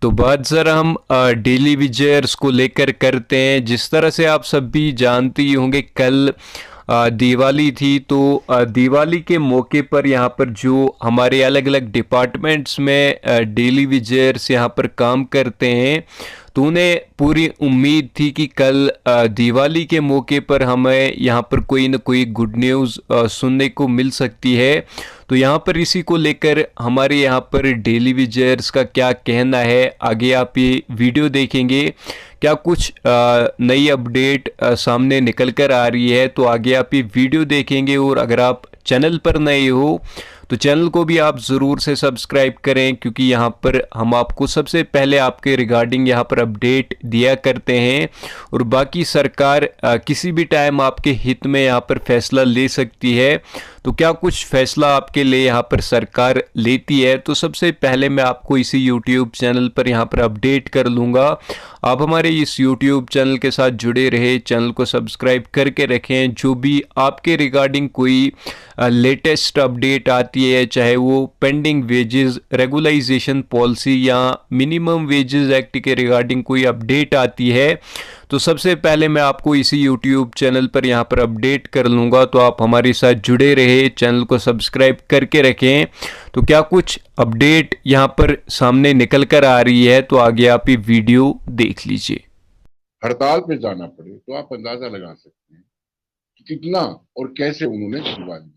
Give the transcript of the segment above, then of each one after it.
तो बात सर हम डेली विजयर्स को लेकर करते हैं। जिस तरह से आप सब भी जानते ही होंगे, कल दिवाली थी। तो दिवाली के मौके पर यहाँ पर जो हमारे अलग अलग डिपार्टमेंट्स में डेली विजयर्स यहाँ पर काम करते हैं, तो उन्हें पूरी उम्मीद थी कि कल दिवाली के मौके पर हमें यहाँ पर कोई न कोई गुड न्यूज़ सुनने को मिल सकती है। तो यहाँ पर इसी को लेकर हमारे यहाँ पर डेली विजयर्स का क्या कहना है, आगे आप ये वीडियो देखेंगे क्या कुछ नई अपडेट सामने निकल कर आ रही है। तो आगे आप ये वीडियो देखेंगे, और अगर आप चैनल पर नए हो तो चैनल को भी आप ज़रूर से सब्सक्राइब करें, क्योंकि यहाँ पर हम आपको सबसे पहले आपके रिगार्डिंग यहाँ पर अपडेट दिया करते हैं। और बाकी सरकार किसी भी टाइम आपके हित में यहाँ पर फैसला ले सकती है। तो क्या कुछ फैसला आपके लिए यहाँ पर सरकार लेती है, तो सबसे पहले मैं आपको इसी यूट्यूब चैनल पर यहाँ पर अपडेट कर लूँगा। आप हमारे इस यूट्यूब चैनल के साथ जुड़े रहे, चैनल को सब्सक्राइब करके रखें। जो भी आपके रिगार्डिंग कोई लेटेस्ट अपडेट आती है, चाहे वो पेंडिंग वेजेस रेगुलाइजेशन पॉलिसी या मिनिमम वेजेस एक्ट के रिगार्डिंग कोई अपडेट आती है, तो सबसे पहले मैं आपको इसी यूट्यूब चैनल पर यहाँ पर अपडेट कर लूँगा। तो आप हमारे साथ जुड़े रहे, चैनल को सब्सक्राइब करके रखें। तो क्या कुछ अपडेट यहाँ पर सामने निकल कर आ रही है, तो आगे आप ये वीडियो देख लीजिए। हड़ताल पे जाना पड़े तो आप अंदाजा लगा सकते हैं कि कितना और कैसे उन्होंने दिवाली मनाई।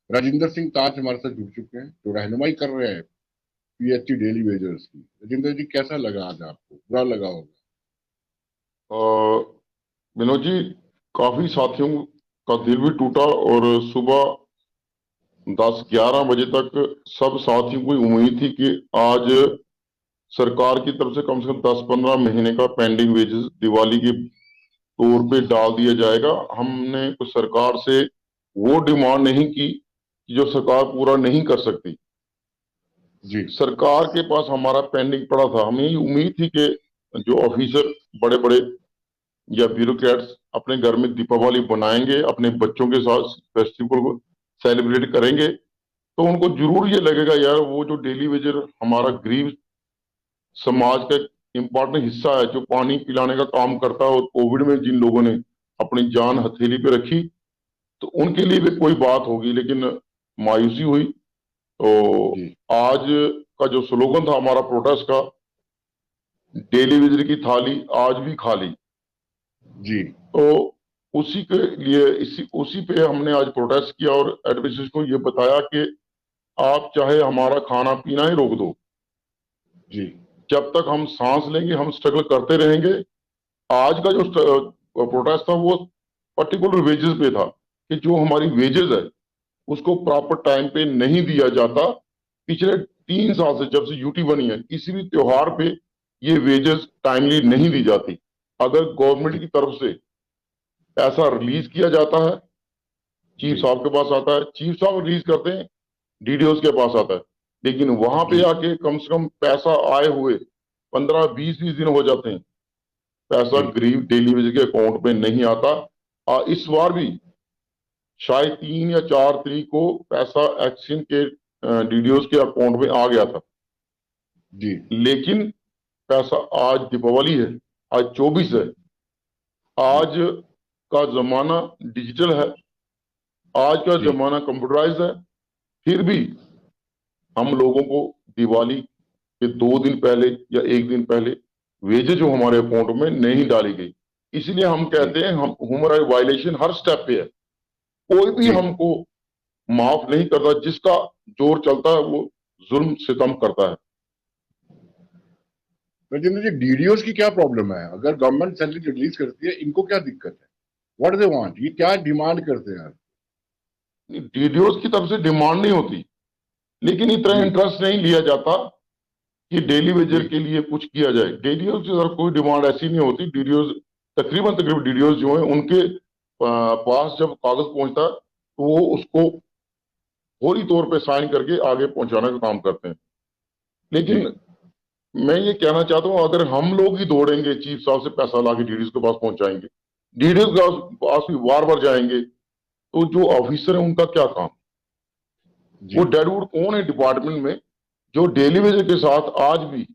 राजेंद्र सिंह ताज हमारे साथ जुड़ चुके हैं, जो रहनुमाई कर रहे हैं पीएचई डेली वेजर्स की। राजेंद्र जी, कैसा लगा आज आपको? बुरा लगा होगा। विनोद जी, काफी साथियों का दिल भी टूटा और सुबह 10-11 बजे तक सब साथियों को उम्मीद थी कि आज सरकार की तरफ से कम 10-15 महीने का पेंडिंग वेजेस दिवाली के तौर पे डाल दिया जाएगा। हमने कुछ सरकार से वो डिमांड नहीं की कि जो सरकार पूरा नहीं कर सकती। जी, सरकार के पास हमारा पेंडिंग पड़ा था। हमें ये उम्मीद थी कि जो ऑफिसर बड़े बड़े या ब्यूरोक्रेट्स अपने घर में दीपावली बनाएंगे, अपने बच्चों के साथ फेस्टिवल को सेलिब्रेट करेंगे, तो उनको जरूर ये लगेगा यार वो जो डेली वेजर हमारा गरीब समाज का इम्पोर्टेंट हिस्सा है, जो पानी पिलाने का काम करता है और कोविड में जिन लोगों ने अपनी जान हथेली पे रखी, तो उनके लिए भी कोई बात होगी। लेकिन मायूसी हुई। तो जी, आज का जो स्लोगन था हमारा प्रोटेस्ट का, डेली वेजर की थाली आज भी खाली, जी, तो उसी के लिए उसी पे हमने आज प्रोटेस्ट किया और एडमिनिस्ट्रेशन को ये बताया कि आप चाहे हमारा खाना पीना ही रोक दो, जी, जब तक हम सांस लेंगे हम स्ट्रगल करते रहेंगे। आज का जो प्रोटेस्ट था वो पर्टिकुलर वेजेस पे था कि जो हमारी वेजेस है उसको प्रॉपर टाइम पे नहीं दिया जाता। पिछले 3 साल से जब से यूटी बनी है, किसी भी त्योहार पे ये वेजेस टाइमली नहीं दी जाती। अगर गवर्नमेंट जी, की तरफ से पैसा रिलीज किया जाता है, चीफ जी, साहब के पास आता है, चीफ साहब रिलीज करते हैं, डीडीओस के पास आता है, लेकिन वहां पे जी, आके कम से कम पैसा आए हुए 15-20 दिन हो जाते हैं, पैसा जी, गरीब डेली वेज के अकाउंट में नहीं आता। इस बार भी शायद 3 या 4 तारीख को पैसा एक्शन के डीडीओस के अकाउंट में आ गया था, जी, लेकिन पैसा आज दीपावली है, आज 24 है, जी, आज का जमाना डिजिटल है, आज का जी, जमाना कंप्यूटराइज है, फिर भी हम लोगों को दिवाली के 2 दिन पहले या 1 दिन पहले वेजेस जो हमारे अकाउंट में नहीं डाली गई। इसलिए हम जी, कहते हैं हम ह्यूमन राइट वायलेशन हर स्टेप पे है। कोई भी जी। हमको माफ नहीं करता, जिसका जोर चलता है वो जुल्म सितम करता है। राजेंद्र जी, डीडीओस की क्या प्रॉब्लम है? अगर गवर्नमेंट सैलरी रिलीज करती है, इनको क्या दिक्कत है? What they want? ये क्या डिमांड करते हैं? डीडीओस की तरफ से डिमांड नहीं होती, लेकिन इतना जी, इंटरेस्ट नहीं लिया जाता कि डेली वेजर जी, के लिए कुछ किया जाए। डीडीओस की तरफ कोई डिमांड ऐसी नहीं होती। डीडीओस तकरीबन तकरीबन डीडीओस जो है उनके पास जब कागज पहुंचता है तो वो उसको फौरी तौर पे साइन करके आगे पहुंचाने का काम करते हैं। जी, लेकिन मैं ये कहना चाहता हूँ, अगर हम लोग ही दौड़ेंगे चीफ साहब से पैसा लाके डीडीओस के पास पहुंचाएंगे, डीडीओस के पास भी बार बार जाएंगे, तो जो ऑफिसर है उनका क्या काम? जी, वो डेडवुड कौन है डिपार्टमेंट में जो डेली वेजर के साथ आज भी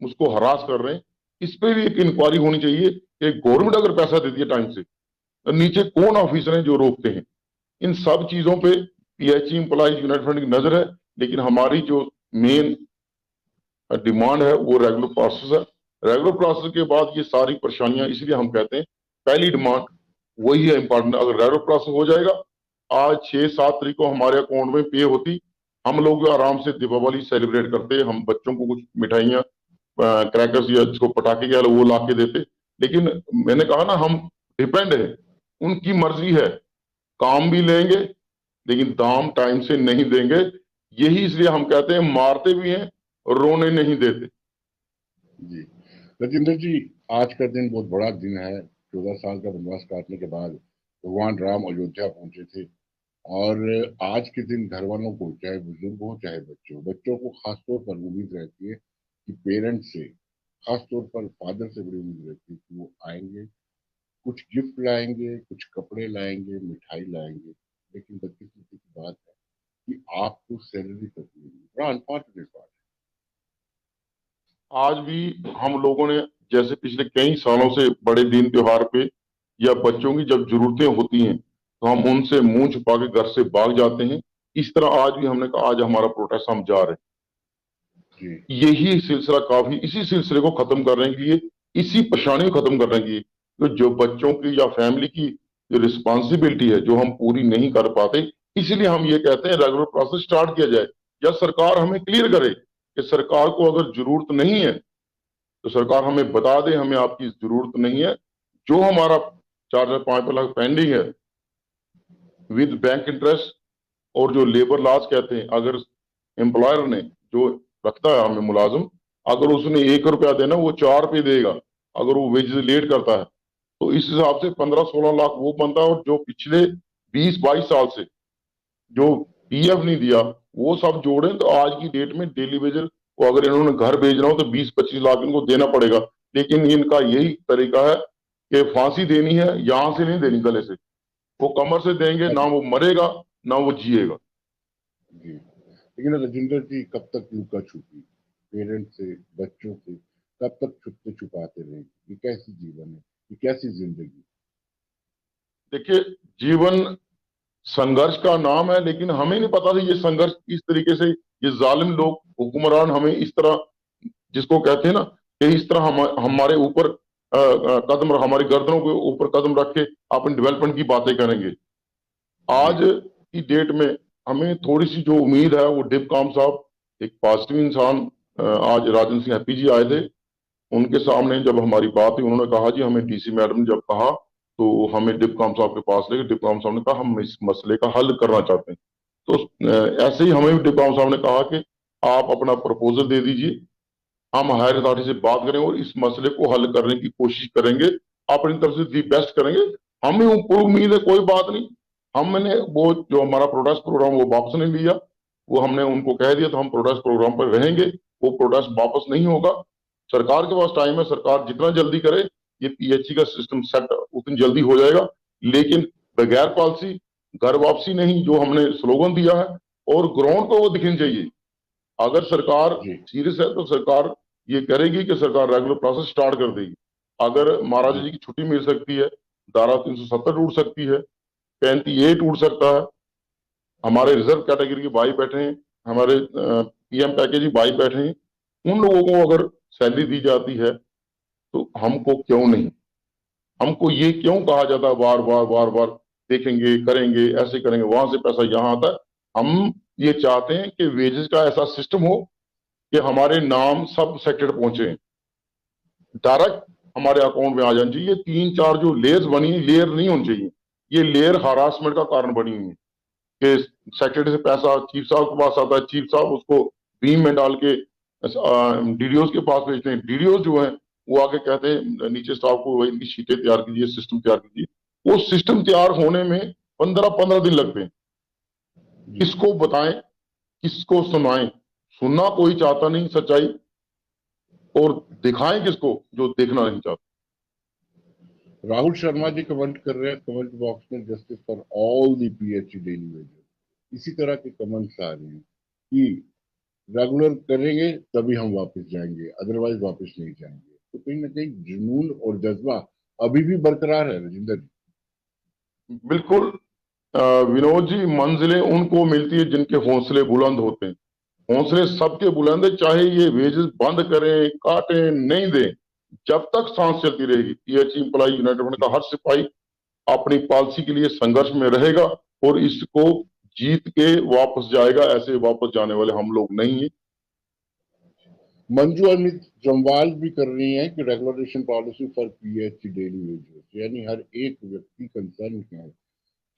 उसको हरास कर रहे हैं, इस पे भी एक इंक्वायरी होनी चाहिए कि गवर्नमेंट अगर पैसा देती है टाइम से तो नीचे कौन ऑफिसर हैं जो रोकते हैं। इन सब चीजों पे पीएचई एम्प्लॉइज यूनाइटेड फ्रंट की नजर है, लेकिन हमारी जो मेन डिमांड है वो रेगुलर प्रोसेस है। रेगुलर प्रोसेस के बाद ये सारी परेशानियां, इसलिए हम कहते हैं पहली डिमांड वही है इंपॉर्टेंट। अगर रेगुलर प्रोसेस हो जाएगा, आज 6-7 तारीख को हमारे अकाउंट में पे होती, हम लोग आराम से दीपावली सेलिब्रेट करते, हम बच्चों को कुछ मिठाइयाँ क्रैकर्स या जिसको पटाखे क्या वो ला के देते। लेकिन मैंने कहा ना, हम डिपेंड है, उनकी मर्जी है, काम भी लेंगे लेकिन दाम टाइम से नहीं देंगे। यही इसलिए हम कहते हैं मारते भी हैं और रोने नहीं देते। जी राजेंद्र जी, आज का दिन बहुत बड़ा दिन है। 14 साल का वनवास काटने के बाद भगवान राम अयोध्या पहुंचे थे। और आज के दिन घर वालों को, चाहे बुजुर्ग हो चाहे बच्चों को खासतौर पर उम्मीद रहती है कि पेरेंट्स से, खासतौर पर फादर से बड़ी उम्मीद रहती है कि वो आएंगे, कुछ गिफ्ट लाएंगे, कुछ कपड़े लाएंगे, मिठाई लाएंगे। लेकिन बदकिस्मती की बात है कि आपको सैलरी तक नहीं मिली। बड़ा अनफॉर्चुनेट बात आज भी हम लोगों ने, जैसे पिछले कई सालों से बड़े दिन त्योहार पे या बच्चों की जब जरूरतें होती हैं तो हम उनसे मुंह छुपा के घर से भाग जाते हैं। इस तरह आज भी हमने कहा आज हमारा प्रोटेस्ट, हम जा रहे हैं। है। जी यही सिलसिला काफी, इसी सिलसिले को खत्म करने के लिए, इसी परेशानी को खत्म करने के लिए, तो जो बच्चों की या फैमिली की जो रिस्पॉन्सिबिलिटी है जो हम पूरी नहीं कर पाते, इसलिए हम ये कहते हैं रेगुलर प्रोसेस स्टार्ट किया जाए, या सरकार हमें क्लियर करे कि सरकार को अगर जरूरत नहीं है तो सरकार हमें बता दे हमें आपकी जरूरत नहीं है। जो हमारा 4 से 5 लाख पेंडिंग है विद बैंक इंटरेस्ट, और जो लेबर लॉस कहते हैं, अगर एम्प्लॉयर ने जो रखता है हमें मुलाजिम, अगर उसने 1 रुपया देना वो 4 रुपये देगा अगर वो वेजेस लेट करता है। तो इस हिसाब से 15-16 लाख वो बनता है। और जो पिछले 20-22 साल से जो पीएफ नहीं दिया वो सब जोड़े तो आज की डेट में डेली वेजर को अगर इन्होंने घर भेजना हो तो 20-25 लाख इनको देना पड़ेगा। लेकिन इनका यही तरीका है कि फांसी देनी है, यहां से नहीं देनी गले से। वो कमर से देंगे, ना वो मरेगा ना वो जिएगा। जी लेकिन राजेंद्र जी, कब तक लुका छुपी पेरेंट्स से, बच्चों से? कब तक छुपते छुपाते रहेंगे? ये कैसी जीवन है, ये कैसी जिंदगी? देखिए, जीवन संघर्ष का नाम है, लेकिन हमें नहीं पता था ये संघर्ष इस तरीके से, ये जालिम लोग हुक्मरान हमें इस तरह, जिसको कहते हैं ना कि इस तरह हमारे ऊपर कदम, हमारी गर्दनों के ऊपर कदम रख के अपने डेवलपमेंट की बातें करेंगे। जी आज की डेट में हमें थोड़ी सी जो उम्मीद है वो डिपकाम साहब एक पॉजिटिव इंसान, आज राजन सिंह हैप्पी जी आए थे, उनके सामने जब हमारी बात हुई उन्होंने कहा जी, हमें डीसी मैडम ने जब कहा तो हमें डिपकाम साहब के पास लेके, डिपकाम साहब ने कहा हम इस मसले का हल करना चाहते हैं। तो ऐसे ही हमें डिपकाम साहब ने कहा कि आप अपना प्रपोजल दे दीजिए, हम हायर अथॉरिटी से बात करें और इस मसले को हल करने की कोशिश करेंगे, अपनी तरफ से दी बेस्ट करेंगे। हमें ऊपर उम्मीद है, कोई बात नहीं। हमने वो जो हमारा प्रोटेस्ट प्रोग्राम वो वापस नहीं लिया, वो हमने उनको कह दिया तो हम प्रोटेस्ट प्रोग्राम पर रहेंगे, वो प्रोटेस्ट वापस नहीं होगा। सरकार के पास टाइम है, सरकार जितना जल्दी करे ये पीएचई का सिस्टम सेट उतनी जल्दी हो जाएगा। लेकिन बगैर पॉलिसी घर वापसी नहीं, जो हमने स्लोगन दिया है, और ग्राउंड पे वो दिखनी चाहिए। अगर सरकार जी सीरियस है तो सरकार ये करेगी कि सरकार रेगुलर प्रोसेस स्टार्ट कर देगी। अगर महाराजा जी जी की छुट्टी मिल सकती है, धारा 370 उठ सकती है, 35A उठ सकता है, हमारे रिजर्व कैटेगरी के भाई बैठे हैं, हमारे पीएम पैकेज भाई बैठे हैं, उन लोगों को अगर सैलरी दी जाती है तो हमको क्यों नहीं? हमको ये क्यों कहा जाता है बार बार बार बार, देखेंगे करेंगे ऐसे करेंगे, वहां से पैसा यहाँ आता है। हम ये चाहते हैं कि वेजेस का ऐसा सिस्टम हो कि हमारे नाम सब सेक्टर पहुंचे, डायरेक्ट हमारे अकाउंट में आ जाना चाहिए। 3-4 जो लेयर्स बनी है, लेयर नहीं होनी चाहिए। ये लेयर हरासमेंट का कारण बनी हुई है कि सेक्रेटरी से पैसा चीफ साहब के पास आता है, चीफ साहब उसको बीम में डाल के डीडीओज के पास भेजते हैं, डीडीओज जो है वो आके कहते हैं नीचे स्टाफ को वही इनकी शीटें तैयार कीजिए, सिस्टम तैयार कीजिए। वो सिस्टम तैयार होने में 15-15 दिन लगते हैं। जी किसको बताएं, किसको सुनाएं? सुनना कोई चाहता नहीं सच्चाई, और दिखाएं किसको जो देखना नहीं चाहता। राहुल शर्मा जी कमेंट कर रहे हैं कमेंट बॉक्स में, justice for all the PHE daily wages. इसी तरह के कमेंट्स आ रहे हैं कि रेगुलर करेंगे तभी हम वापस जाएंगे, अदरवाइज वापस नहीं जाएंगे। तो कहीं ना कहीं जुनून और जज्बा अभी भी बरकरार है राजेंद्र जी। बिल्कुल। विनोद जी, मंजिलें उनको मिलती है जिनके हौसले बुलंद होते हैं। हौसले सबके बुलंद है, चाहे ये वेजेस बंद करें, काटें, नहीं दें, जब तक सांस चलती रहेगी पीएचई एम्प्लॉय यूनाइटेड फ्रंट का हर सिपाही अपनी पॉलिसी के लिए संघर्ष में रहेगा और इसको जीत के वापस जाएगा। ऐसे वापस जाने वाले हम लोग नहीं है। मंजू अमित जम्वाल भी कर रही हैं कि regularisation policy for PHE daily wages, यानी हर एक व्यक्ति कंसर्न है,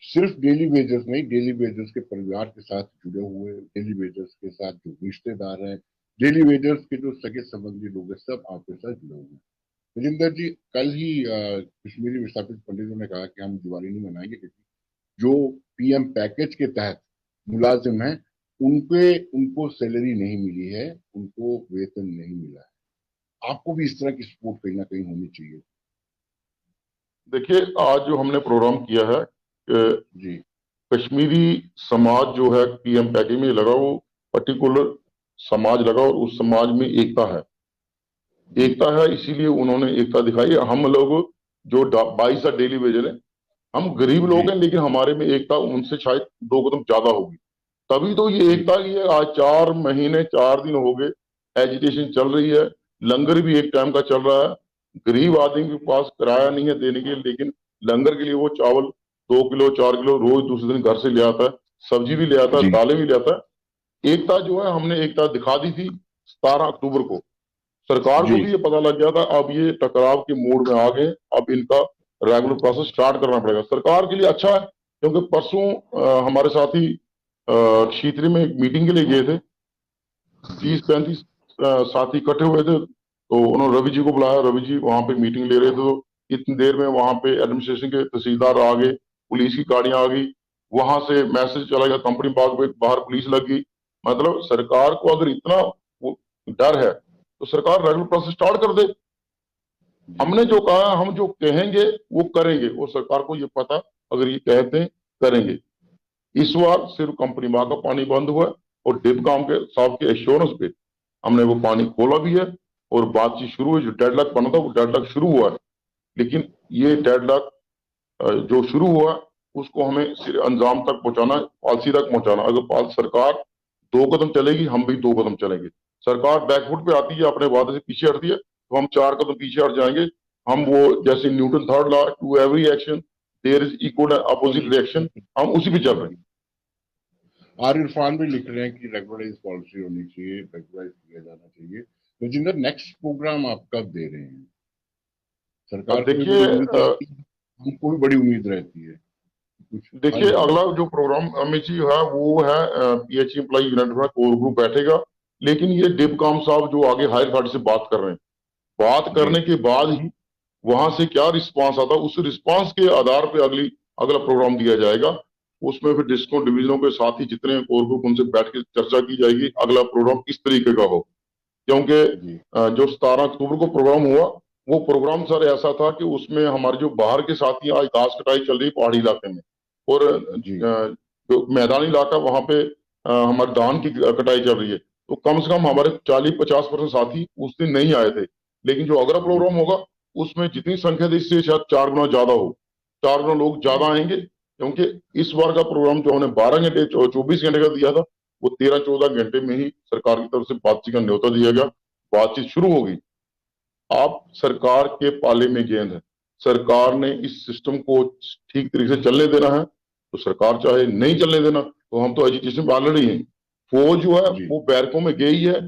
सिर्फ डेली वेजेस नहीं, डेली वेजेस के परिवार के साथ जुड़े हुए, डेली वेजेस के साथ जो रिश्तेदार हैं, डेली वेजेस के जो सगे संबंधी लोग हैं, सब आपके साथ जुड़े हुए हैं। राजेंद्र जी, कल ही कश्मीरी विस्थापित पंडितों ने कहा कि हम दिवाली नहीं मनाएंगे क्योंकि जो पीएम पैकेज के तहत मुलाजिम हैं उनके उनको सैलरी नहीं मिली है, उनको वेतन नहीं मिला है। आपको भी इस तरह की सपोर्ट कहीं ना कहीं होनी चाहिए। देखिए, आज जो हमने प्रोग्राम किया है, जी कश्मीरी समाज जो है पीएम पैकेज में लगा, वो पर्टिकुलर समाज लगा और उस समाज में एकता है। जी एकता है इसीलिए उन्होंने एकता दिखाई। हम लोग जो 22 डेली वेजर है, हम गरीब लोग जी हैं, लेकिन हमारे में एकता उनसे शायद 2 कदम ज्यादा होगी। तभी तो ये जी एकता की है। आज 4 महीने 4 दिन हो गए, एजिटेशन चल रही है, लंगर भी एक टाइम का चल रहा है। गरीब आदमी के पास किराया नहीं है देने के लिए, लेकिन लंगर के लिए वो चावल 2 किलो 4 किलो रोज दूसरे दिन घर से ले आता है, सब्जी भी ले आता है, जी दालें भी ले आता है। एकता जो है, हमने एकता दिखा दी थी 17 अक्टूबर को। सरकार को जी भी ये पता लग गया था, अब ये टकराव के मूड में आ गए, अब इनका रेगुलर प्रोसेस स्टार्ट करना पड़ेगा। सरकार के लिए अच्छा है, क्योंकि परसों हमारे साथी शीतरी में एक मीटिंग के लिए गए थे, जी 30-35 साथी इकट्ठे हुए थे। तो उन्होंने रवि जी को बुलाया, रवि जी वहां पे मीटिंग ले रहे थे। तो इतनी देर में वहां पे एडमिनिस्ट्रेशन के तहसीलदार आ गए, पुलिस की गाड़ियां आ गई, वहां से मैसेज चला गया, कंपनी बाग पे बाहर पुलिस लग गई। मतलब सरकार को अगर इतना वो डर है तो सरकार रेगुलर प्रोसेस स्टार्ट कर दे। जी हमने जो कहा, हम जो कहेंगे वो करेंगे, और सरकार को ये पता, अगर ये कहते हैं करेंगे। इस बार सिर्फ कंपनी बाग का पानी बंद हुआ है, और डिपकाम के साहब के एश्योरेंस पे हमने वो पानी खोला भी है, और बातचीत शुरू हुई। जो डेडलॉक बना था वो डेडलॉक शुरू हुआ है, लेकिन ये डेडलॉक जो शुरू हुआ है, उसको हमें सिर्फ अंजाम तक पहुंचाना है, पॉलिसी तक पहुंचाना। अगर सरकार 2 कदम चलेगी, हम भी 2 कदम चलेंगे। सरकार बैकफुट पे आती है, अपने वादे से पीछे हटती है, तो हम 4 कदम पीछे हट जाएंगे। हम वो, जैसे Newton third law, to every action there is equal opposite reaction, हम उसी पे चल रहे हैं। आर इरफान भी लिख रहे हैं कि रेगुलराइज पॉलिसी होनी चाहिए, रेगुलराइज किया जाना चाहिए। राजेंद्र, नेक्स्ट प्रोग्राम आप कब दे रहे हैं? सरकार को भी देखिए, बड़ी उम्मीद रहती है, हमको भी बड़ी उम्मीद रहती है, कुछ हल हो अगला जाए। जो प्रोग्राम अमित जी है वो है पीएचई एम्प्लॉय यूनाइटेड में कोर ग्रुप बैठेगा। लेकिन ये डिपकाम साहब जो आगे हायर अथॉरिटी से बात कर रहे हैं, बात जी करने के बाद ही वहां से क्या रिस्पांस आता है, उस रिस्पांस के आधार पे अगला प्रोग्राम दिया जाएगा। उसमें फिर डिस्को डिवीजनों के साथ ही जितने कोर ग्रुप, उनसे बैठ के चर्चा की जाएगी अगला प्रोग्राम किस तरीके का हो। क्योंकि जी जो 17 अक्टूबर को प्रोग्राम हुआ, वो प्रोग्राम सर ऐसा था कि उसमें हमारे जो बाहर के साथी, आज घास कटाई चल रही है पहाड़ी इलाके में, और जी जो मैदानी इलाका वहां पे हमारे धान की कटाई चल रही है। तो कम से कम हमारे 40-50% साथी उस दिन नहीं आए थे। लेकिन जो अगला जी प्रोग्राम होगा, उसमें जितनी संख्या थी इससे शायद 4 गुना ज्यादा हो, 4 गुना लोग ज्यादा जी आएंगे। क्योंकि इस बार का प्रोग्राम जो हमने 12 घंटे 24 घंटे का दिया था, वो 13-14 घंटे में ही सरकार की तरफ से बातचीत का न्योता दिया गया, बातचीत शुरू हो गई। आप सरकार के पाले में गेंद है, सरकार ने इस सिस्टम को ठीक तरीके से चलने देना है, तो सरकार चाहे नहीं चलने देना, तो हम तो एजुकेशन में ऑलरेडी हैं। फौज जो है जी वो बैरकों में गई है,